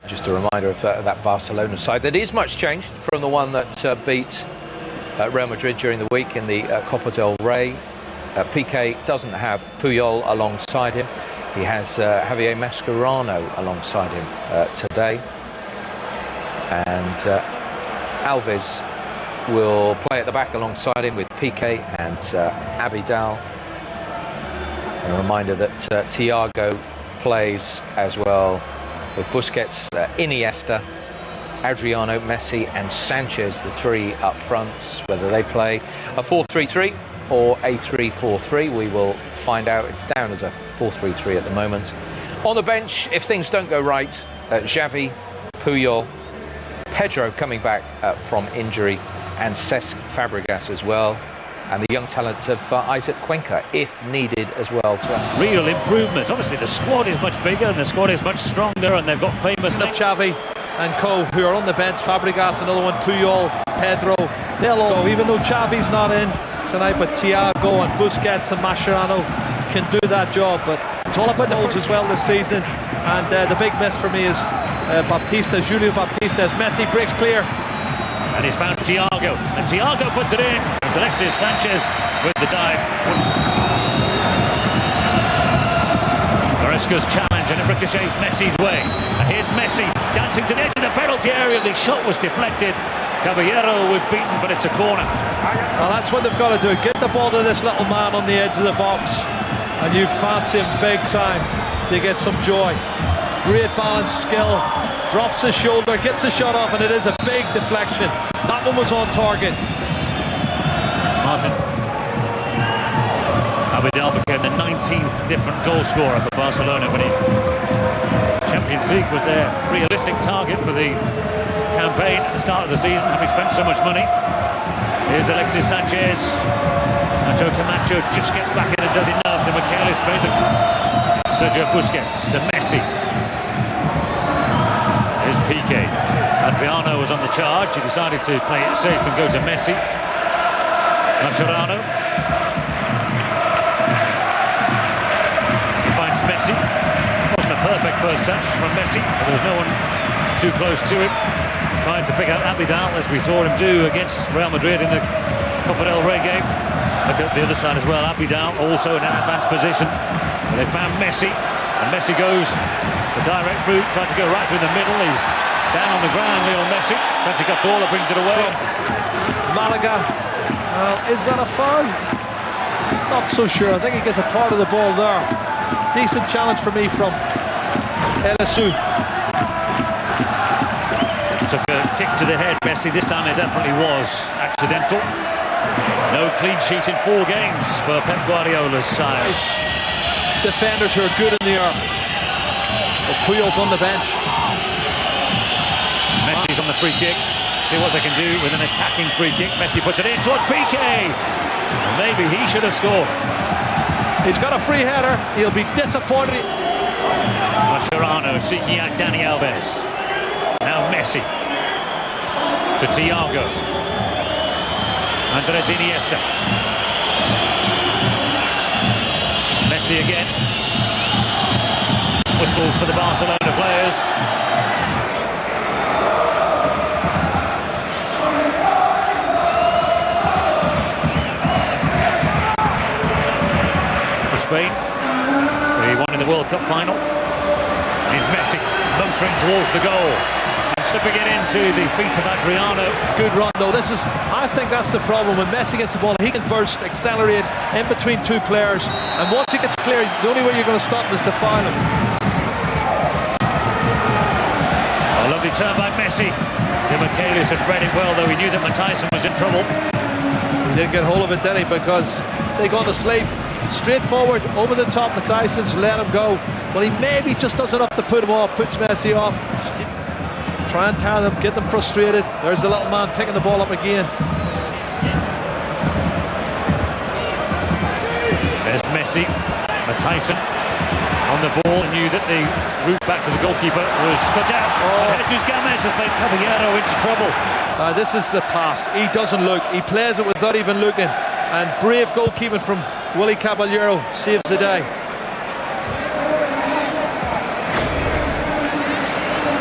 Just a reminder of that Barcelona side that is much changed from the one that beat Real Madrid during the week in the Copa del Rey. Piqué doesn't have Puyol alongside him. He has Javier Mascherano alongside him today. And Alves will play at the back alongside him with Piqué and Abidal. A reminder that Thiago plays as well with Busquets, Iniesta, Adriano, Messi and Sanchez, the three up front. Whether they play a 4-3-3 or a 3-4-3, we will find out. It's down as a 4-3-3 at the moment. On the bench, if things don't go right, Xavi, Puyol, Pedro coming back from injury, and Cesc Fabregas as well. And the young talent of Isaac Cuenca, if needed as well. Real improvement. Obviously, the squad is much bigger and the squad is much stronger, and they've got famous of Xavi and co, who are on the bench. Fabregas, another one, Puyol, Pedro. They'll all go, even though Xavi's not in tonight, but Thiago and Busquets and Mascherano can do that job. But it's all about the goals as well this season. And the big miss for me is Julio Baptista, as Messi breaks clear. And he's found Thiago, and Thiago puts it in. It's Alexis Sanchez with the dive. Maresca's challenge, and it ricochets Messi's way. And here's Messi dancing to the edge of the penalty area. The shot was deflected. Caballero was beaten, but it's a corner. Well, that's what they've got to do. Get the ball to this little man on the edge of the box, and you fancy him big time to get some joy. Great balance, skill. Drops his shoulder, gets a shot off, and it is a big deflection. That one was on target. Martin. Abidal became the 19th different goal scorer for Barcelona when Champions League was their realistic target for the campaign at the start of the season, having spent so much money. Here's Alexis Sanchez. Nacho Camacho just gets back in and does enough to Michaelis made them. Sergio Busquets to Messi. Here's Piqué. Adriano was on the charge. He decided to play it safe and go to Messi. Mascherano. He finds Messi. Wasn't a perfect first touch from Messi, but there was no one too close to him. Trying to pick out Abidal, as we saw him do against Real Madrid in the Copa del Rey game. Look at the other side as well. Abidal also in an advanced position. And they found Messi, and Messi goes the direct route, trying to go right through the middle. He's down on the ground, Lionel Messi. Trying to get Baller, brings it away. Malaga. Well, is that a foul? Not so sure. I think he gets a part of the ball there. Decent challenge for me from LSU. Took a kick to the head, Messi. This time it definitely was accidental. No clean sheet in 4 games for Pep Guardiola's side. Defenders who are good in the air. But Puyol's on the bench. Messi's on the free kick. See what they can do with an attacking free kick. Messi puts it in towards Piqué. Maybe he should have scored. He's got a free header. He'll be disappointed. Mascherano seeking out Dani Alves. Now Messi to Thiago. Andres Iniesta. Messi again. Whistles for the Barcelona players. For Spain, he won in the World Cup final. Here's Messi motoring towards the goal and slipping it into the feet of Adriano. Good run though. I think that's the problem. When Messi gets the ball, he can burst, accelerate in between 2 players, and once he gets clear, the only way you're going to stop him is to foul him. A lovely turn by Messi. De Michaelis had read it well, though he knew that Matthijssen was in trouble. He didn't get hold of it, did he? Because they go on the slate, straight forward, over the top. Matthijssen's let him go. Well, he maybe just does enough to put him off, puts Messi off. Try and tire them, get them frustrated. There's the little man picking the ball up again. There's Messi. Matthijssen on the ball, knew that the route back to the goalkeeper was cut out. Jesus Gomez has played Caballero into trouble. This is the pass. He doesn't look. He plays it without even looking. And brave goalkeeping from Willy Caballero saves the day.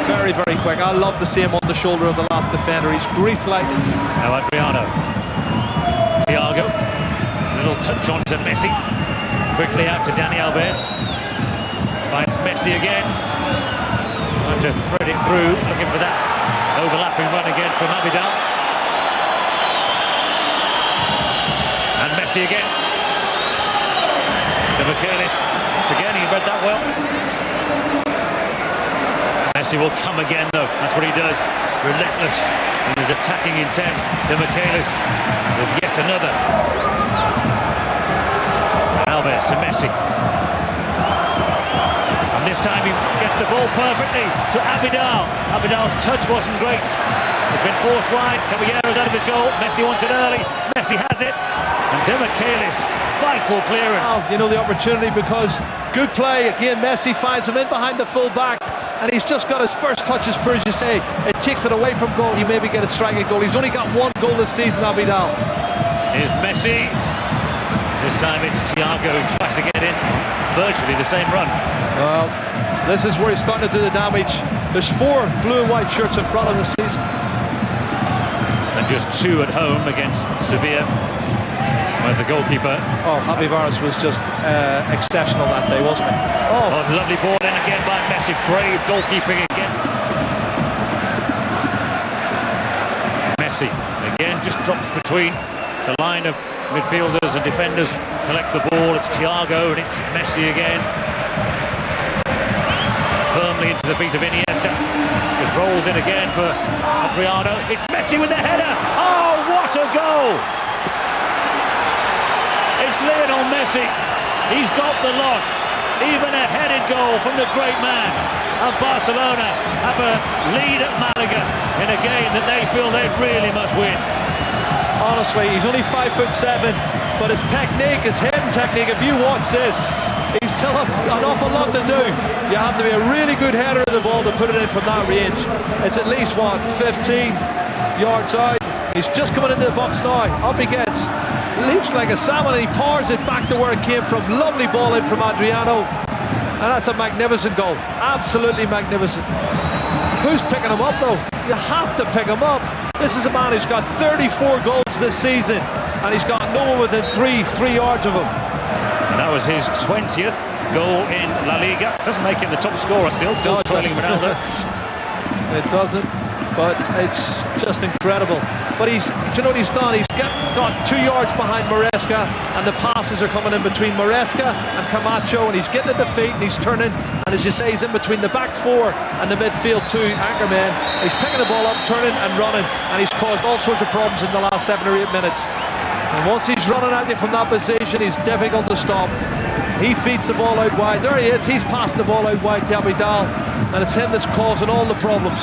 Very very, very quick. I love to see him on the shoulder of the last defender. He's greased lightning. Now Adriano. Thiago. Little touch on to Messi. Quickly out to Dani Alves. Finds Messi again. Trying to thread it through. Looking for that overlapping run again from Abidal. And Messi again. Never careless. Once again, he read that well. Messi will come again though. That's what he does. Relentless in his attacking intent. To Michaelis with yet another. Alves to Messi. And this time he gets the ball perfectly to Abidal. Abidal's touch wasn't great. It's been forced wide. Caballero's out of his goal. Messi wants it early. Messi has it. And Demichelis, vital clearance. Oh, you know, the opportunity, because good play. Again, Messi finds him in behind the full back. And he's just got his first touch, as per as you say. It takes it away from goal. He maybe get a striking goal. He's only got one goal this season, Abidal. Here's Messi. This time it's Thiago who tries to get in. Virtually the same run. Well, this is where he's starting to do the damage. There's 4 blue and white shirts in front of the season. And just 2 at home against Sevilla. Where the goalkeeper... Oh, Javi Varas was just exceptional that day, wasn't he? Oh, lovely ball in again by Messi. Brave goalkeeping again. Messi again just drops between the line of midfielders and defenders. Collect the ball. It's Thiago and it's Messi again. Firmly into the feet of Iniesta. Just rolls in again for Adriano. It's Messi with the header. Oh, what a goal! It's Lionel Messi. He's got the lot. Even a headed goal from the great man. And Barcelona have a lead at Malaga in a game that they feel they really must win. Honestly, he's only 5'7", but his technique, his heading technique, if you watch this, he's still an awful lot to do. You have to be a really good header of the ball to put it in from that range. It's at least, what, 15 yards out. He's just coming into the box now. Up he gets. Leaps like a salmon and he powers it back to where it came from. Lovely ball in from Adriano. And that's a magnificent goal. Absolutely magnificent. Who's picking him up though? You have to pick him up. This is a man who's got 34 goals this season. And he's got no one within 3 yards of him. And that was his 20th goal in La Liga. Doesn't make him the top scorer still trailing Ronaldo. It doesn't. But it's just incredible. But do you know what he's done? He's got 2 yards behind Maresca, and the passes are coming in between Maresca and Camacho, and he's getting at the feet and he's turning, and as you say, he's in between the back 4 and the midfield 2 anchormen. He's picking the ball up, turning and running, and he's caused all sorts of problems in the last 7 or 8 minutes. And once he's running at you from that position, he's difficult to stop. He feeds the ball out wide. There he is. He's passed the ball out wide to Abidal, and it's him that's causing all the problems.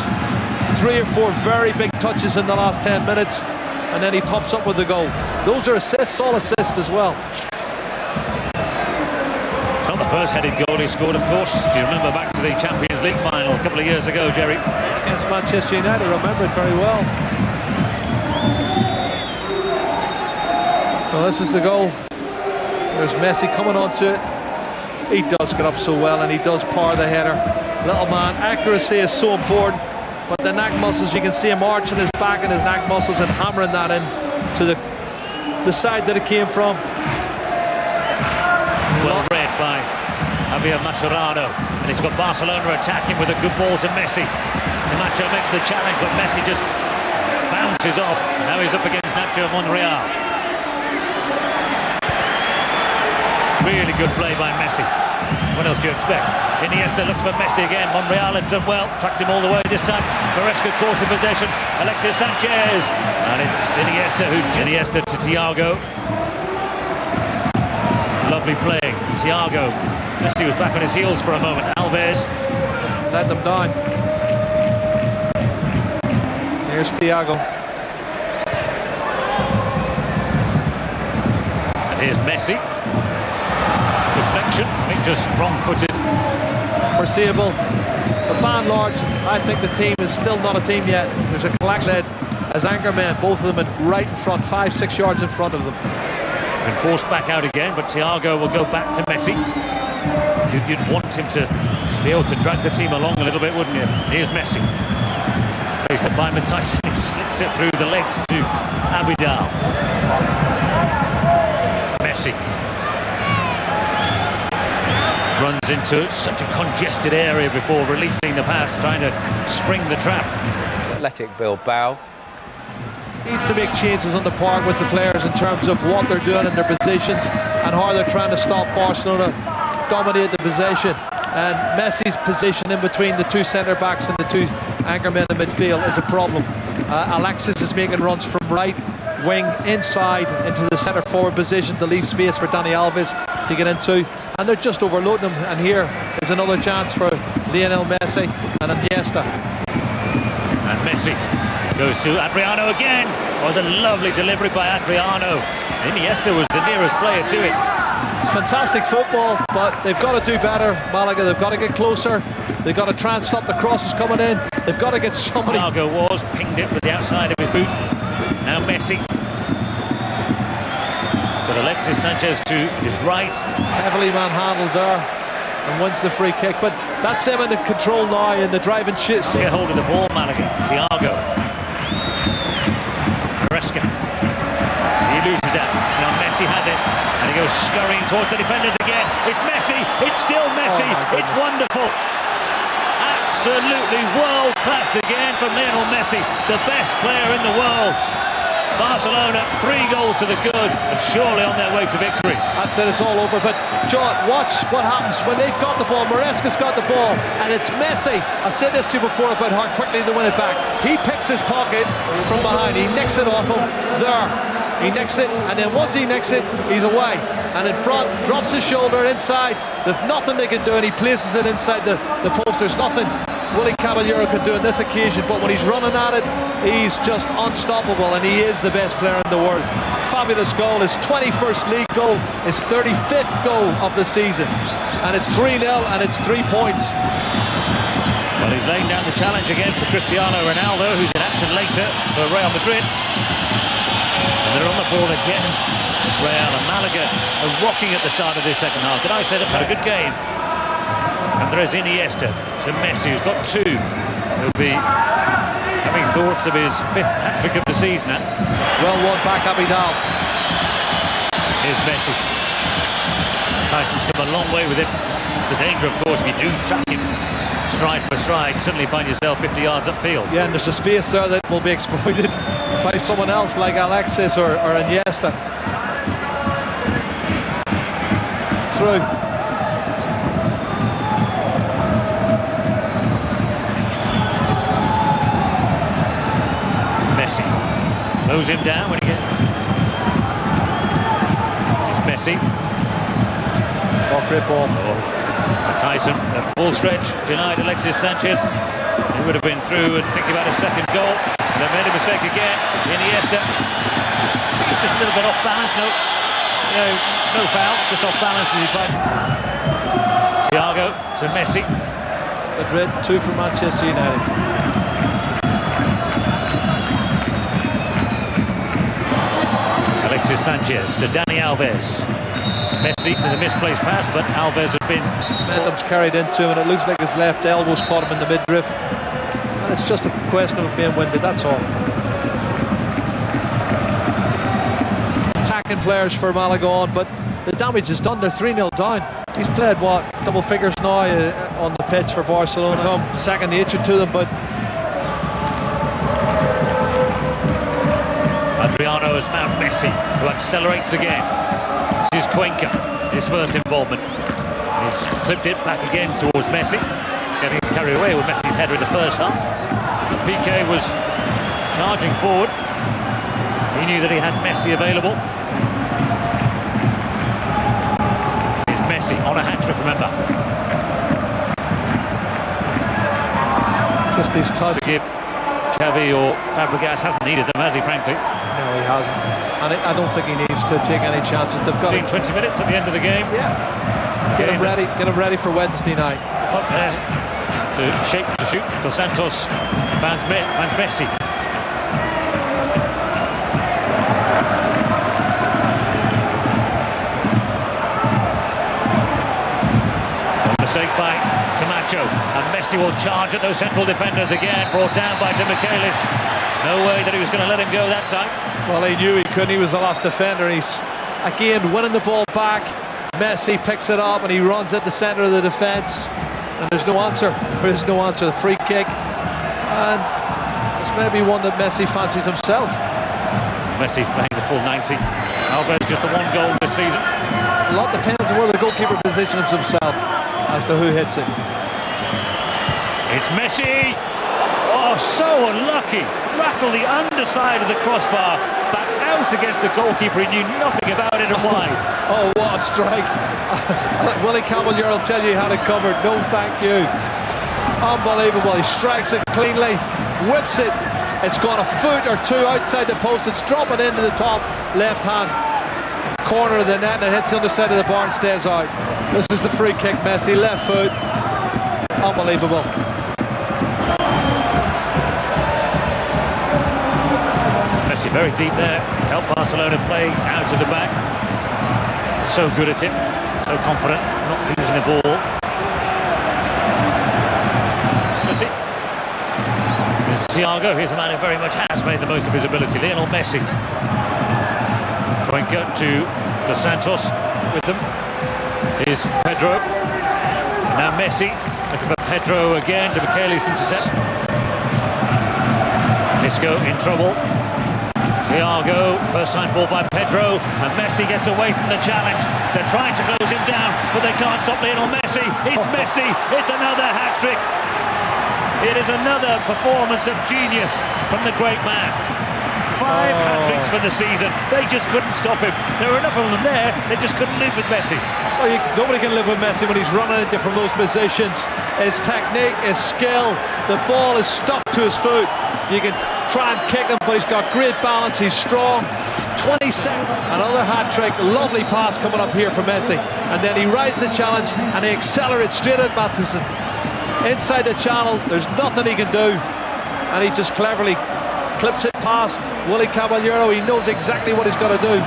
3 or 4 very big touches in the last 10 minutes, and then he pops up with the goal. Those are assists, all assists as well. It's not the first headed goal he scored, of course. If you remember back to the Champions League final a couple of years ago, Jerry. Against Manchester United, I remember it very well. Well, this is the goal. There's Messi coming onto it. He does get up so well, and he does power the header. Little man, accuracy is so important. But the neck muscles, you can see him arching his back and his neck muscles and hammering that in to the side that it came from. Well read by Javier Mascherano. And he's got Barcelona attacking with a good ball to Messi. Camacho makes the challenge, but Messi just bounces off. Now he's up against Nacho Monreal. Really good play by Messi. What else do you expect? Iniesta looks for Messi again. Monreal had done well, tracked him all the way this time. Maresca caught the possession. Alexis Sanchez, and it's Iniesta to Thiago. Lovely playing. Thiago. Messi was back on his heels for a moment. Alves let them down. Here's Thiago. And here's Messi. Deflection, I think just wrong-footed. Foreseeable. But by and large, I think the team is still not a team yet. There's a collection as anchormen, both of them right in front, 5-6 yards in front of them. Been forced back out again, but Thiago will go back to Messi. You'd want him to be able to drag the team along a little bit, wouldn't you? Here's Messi. Faced up by Tyson. He slips it through the legs to Abidal. Messi runs into such a congested area before releasing the pass, trying to spring the trap. Athletic Bilbao. Needs to make changes on the park with the players in terms of what they're doing in their positions and how they're trying to stop Barcelona dominate the possession. And Messi's position in between the two centre-backs and the two anchor men in midfield is a problem. Alexis is making runs from right wing inside into the centre-forward position to leave space for Dani Alves to get into, and they're just overloading him. And here is another chance for Lionel Messi and Iniesta. And Messi goes to Adriano again. It was a lovely delivery by Adriano. Iniesta was the nearest player to it. It's fantastic football, but they've got to do better. Malaga, they've got to get closer. They've got to try and stop the crosses coming in. They've got to get somebody. Thiago was pinged it with the outside of his boot. Now Messi. He's got Alexis Sanchez to his right. Heavily manhandled there and wins the free kick. But that's them in the control now in the driving shit. Get hold of the ball, Malaga. Thiago. Maresca. He loses it. Now Messi has it. And he goes scurrying towards the defenders again. It's Messi. It's still Messi. It's wonderful. Absolutely world class again from Lionel Messi, the best player in the world. Barcelona 3 goals to the good and surely on their way to victory. That's it, it's all over. But John, watch what happens when they've got the ball. Maresca's got the ball and it's Messi. I said this to you before about how quickly they win it back. He picks his pocket from behind. He nicks it off him there. He nicks it, and then once he nicks it, he's away. And in front, drops his shoulder inside. There's nothing they can do, and he places it inside the post. There's nothing Willie Caballero could do on this occasion, but when he's running at it, he's just unstoppable, and he is the best player in the world. Fabulous goal, his 21st league goal, his 35th goal of the season. And it's 3-0, and it's 3 points. Well, he's laying down the challenge again for Cristiano Ronaldo, who's in action later for Real Madrid. And they're on the ball again. Real and Malaga are rocking at the start of this second half. Did I say they've had a good game? And there is Iniesta to Messi, who's got 2. He'll be having thoughts of his 5th hat-trick of the season. Well won back, Abidal. Here's Messi. Tyson's come a long way with it. It's the danger, of course, if you do track him stride for stride, you suddenly find yourself 50 yards upfield. Yeah, and there's a space there that will be exploited by someone else like Alexis or Iniesta. Through. Messi slows him down when he gets. It's Messi. Oh, great ball. Tyson at full stretch denied Alexis Sanchez. He would have been through and thinking about a second goal. They made a mistake again. Iniesta. He's just a little bit off balance. No foul, just off balance as he tried. Thiago to Messi. Madrid 2 for Manchester United. Alexis Sanchez to Dani Alves. Messi with a misplaced pass, but Alves had been... Momentum's carried into him, and it looks like his left elbow's caught him in the midriff. And it's just a question of being winded, that's all. Attacking players for Malaga on, but the damage is done. They're 3-0 down. He's played, what, double figures now on the pitch for Barcelona. Second nature to them, but... Adriano has found Messi, who accelerates again. This is Cuenca, his first involvement. He's clipped it back again towards Messi, getting carried away with Messi's header in the first half. Piqué was charging forward. He knew that he had Messi available. Here's Messi on a hat-trick, remember. Just these touches. Xavi or Fabregas hasn't needed them, has he, frankly? No, he hasn't. And I don't think he needs to take any chances. They've got 20 minutes at the end of the game. Yeah. Get him ready for Wednesday night. Up there to shape to shoot. Dos Santos finds Messi. Mistake by Camacho. Sancho, and Messi will charge at those central defenders again, brought down by Michaelis. No way that he was going to let him go that time. Well, he knew he couldn't. He was the last defender. He's again winning the ball back. Messi picks it up and he runs at the centre of the defence, and there's no answer. There is no answer. The free kick, and it's maybe one that Messi fancies himself. Messi's playing the full 90. Alves just the one goal this season. A lot depends on where the goalkeeper positions himself as to who hits it. It's Messi. Oh, so unlucky. Rattled the underside of the crossbar back out against the goalkeeper. He knew nothing about it and wide. Oh, what a strike. Willie Caballero will tell you how to cover. No, thank you. Unbelievable. He strikes it cleanly, whips it. It's gone a foot or two outside the post. It's dropping into the top left hand corner of the net, and it hits the underside of the bar and stays out. This is the free kick. Messi, left foot. Unbelievable. Messi very deep there. Helped Barcelona play out of the back. So good at it. So confident. Not losing a ball. That's it. Here's Thiago. Here's a man who very much has made the most of his ability. Lionel Messi. Cuenca to Dos Santos with them. Here's Pedro. Now Messi. Looking for Pedro again. Michaelis intercept. Isco in trouble. Thiago, first time ball by Pedro, and Messi gets away from the challenge. They're trying to close him down, but they can't stop Lionel Messi. It's Messi. It's another hat-trick. It is another performance of genius from the great man. 5 hat-tricks for the season. They just couldn't stop him. There were enough of them there, they just couldn't live with Messi. Well, nobody can live with Messi when he's running into from those positions. His technique, his skill, the ball is stuck to his foot. You can try and kick him, but he's got great balance, he's strong. 27, another hat-trick, lovely pass coming up here from Messi. And then he rides the challenge and he accelerates straight at Matheson. Inside the channel, there's nothing he can do. And he just cleverly clips it past Willie Caballero. He knows exactly what he's got to do.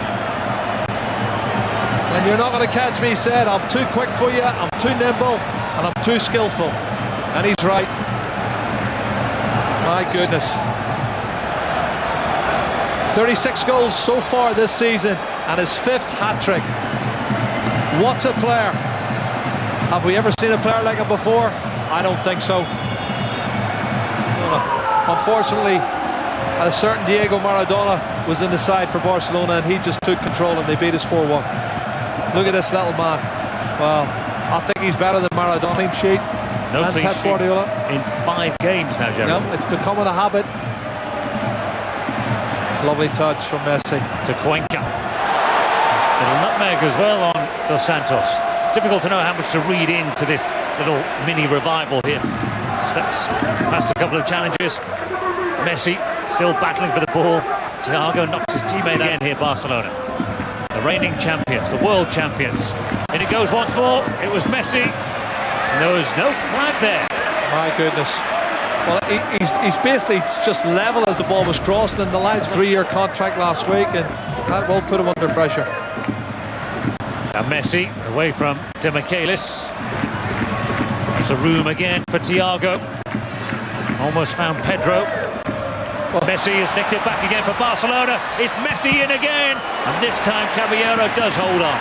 And you're not going to catch me, he said. I'm too quick for you, I'm too nimble, and I'm too skillful. And he's right. My goodness. 36 goals so far this season, and his 5th hat-trick. What a player. Have we ever seen a player like him before? I don't think so. Unfortunately, a certain Diego Maradona was in the side for Barcelona, and he just took control and they beat us 4-1. Look at this little man. Well, I think he's better than Maradona. Clean sheet. No clean sheet in 5 games now, Jerry. Yep, it's becoming a habit. Lovely touch from Messi. To Cuenca. Little nutmeg as well on Dos Santos. Difficult to know how much to read into this little mini revival here. Steps past a couple of challenges. Messi still battling for the ball. Thiago knocks his teammate again here, Barcelona. The reigning champions, the world champions. And it goes once more. It was Messi. And there was no flag there. My goodness. Well, he's basically just level as the ball was crossed, and the line's 3-year contract last week, and that will put him under pressure. Now Messi away from Michaelis. There's a room again for Thiago. Almost found Pedro. Well, Messi has nicked it back again for Barcelona. It's Messi in again, and this time Caballero does hold on.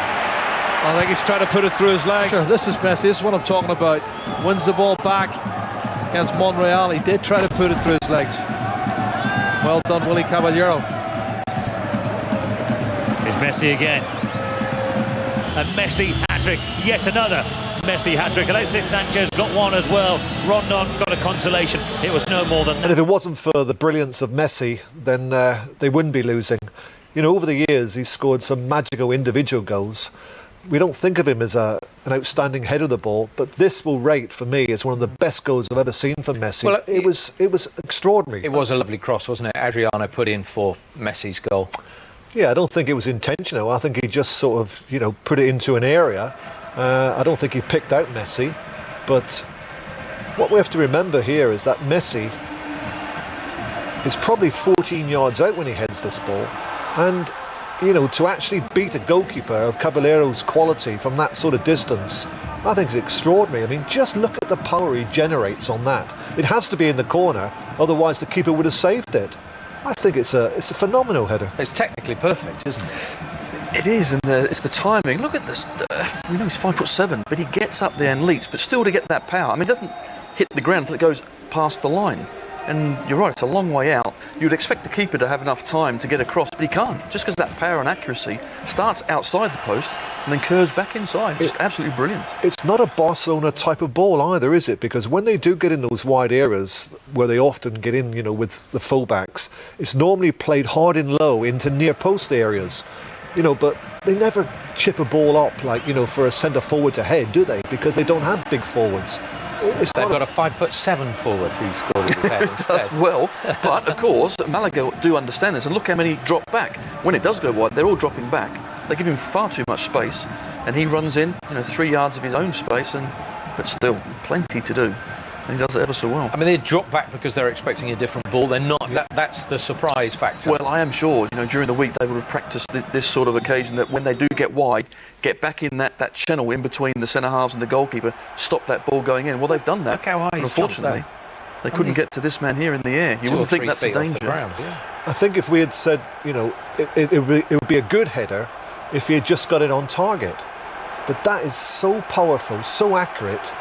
I think he's trying to put it through his legs. Sure, this is Messi. This is what I'm talking about. Wins the ball back against Monreal. He did try to put it through his legs. Well done, Willie Caballero. It's Messi again. And Messi hat-trick, yet another Messi hat-trick. Alexis Sanchez got one as well. Rondon got a consolation. It was no more than that. And if it wasn't for the brilliance of Messi, then they wouldn't be losing. You know, over the years, he's scored some magical individual goals. We don't think of him as an outstanding header of the ball, but this will rate for me as one of the best goals I've ever seen from Messi. Well, it was extraordinary. It was a lovely cross, wasn't it? Adriano put in for Messi's goal. Yeah, I don't think it was intentional. I think he just sort of, you know, put it into an area. I don't think he picked out Messi. But what we have to remember here is that Messi is probably 14 yards out when he heads this ball. And you know, to actually beat a goalkeeper of Caballero's quality from that sort of distance, I think it's extraordinary. I mean, just look at the power he generates on that. It has to be in the corner, otherwise the keeper would have saved it. I think it's a phenomenal header. It's technically perfect, isn't it? It is, and it's the timing. Look at this. We know he's 5'7", but he gets up there and leaps, but still to get that power. I mean, it doesn't hit the ground until it goes past the line. And you're right, it's a long way out. You'd expect the keeper to have enough time to get across, but he can't. Just because that power and accuracy starts outside the post and then curves back inside. Just absolutely brilliant. It's not a Barcelona type of ball either, is it? Because when they do get in those wide areas, where they often get in, you know, with the fullbacks, it's normally played hard and low into near post areas. You know, but they never chip a ball up, like, you know, for a centre forward to head, do they? Because they don't have big forwards. They've got a 5'7" forward who scored with his head instead. That's well, but of course Malaga do understand this, and look how many drop back. When it does go wide, they're all dropping back. They give him far too much space, and he runs in, you know, 3 yards of his own space, but still plenty to do. And he does it ever so well. I mean, they drop back because they're expecting a different ball. They're not. That's the surprise factor. Well, I am sure, you know, during the week they would have practiced this sort of occasion, that when they do get wide, get back in that channel in between the centre halves and the goalkeeper, stop that ball going in. Well, they've done that. Look how high but he's unfortunately, they couldn't get to this man here in the air. You wouldn't think that's a danger. Ground, yeah. I think if we had said, you know, it would be a good header if he had just got it on target. But that is so powerful, so accurate.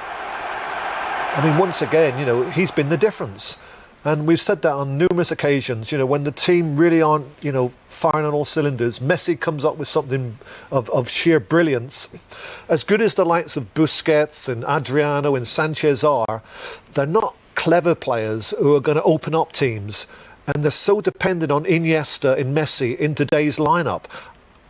I mean, once again, you know, he's been the difference. And we've said that on numerous occasions, you know, when the team really aren't, you know, firing on all cylinders, Messi comes up with something of sheer brilliance. As good as the likes of Busquets and Adriano and Sanchez are, they're not clever players who are going to open up teams. And they're so dependent on Iniesta and Messi in today's lineup.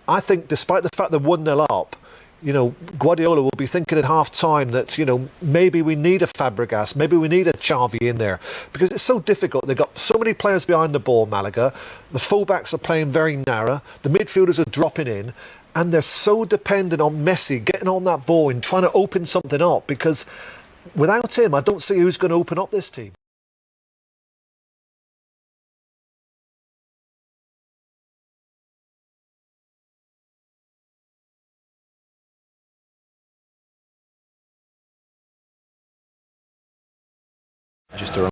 I think despite the fact they're 1-0 up, you know, Guardiola will be thinking at half-time that, you know, maybe we need a Fabregas, maybe we need a Xavi in there, because it's so difficult. They've got so many players behind the ball, Malaga. The full-backs are playing very narrow. The midfielders are dropping in, and they're so dependent on Messi getting on that ball and trying to open something up, because without him, I don't see who's going to open up this team. Just a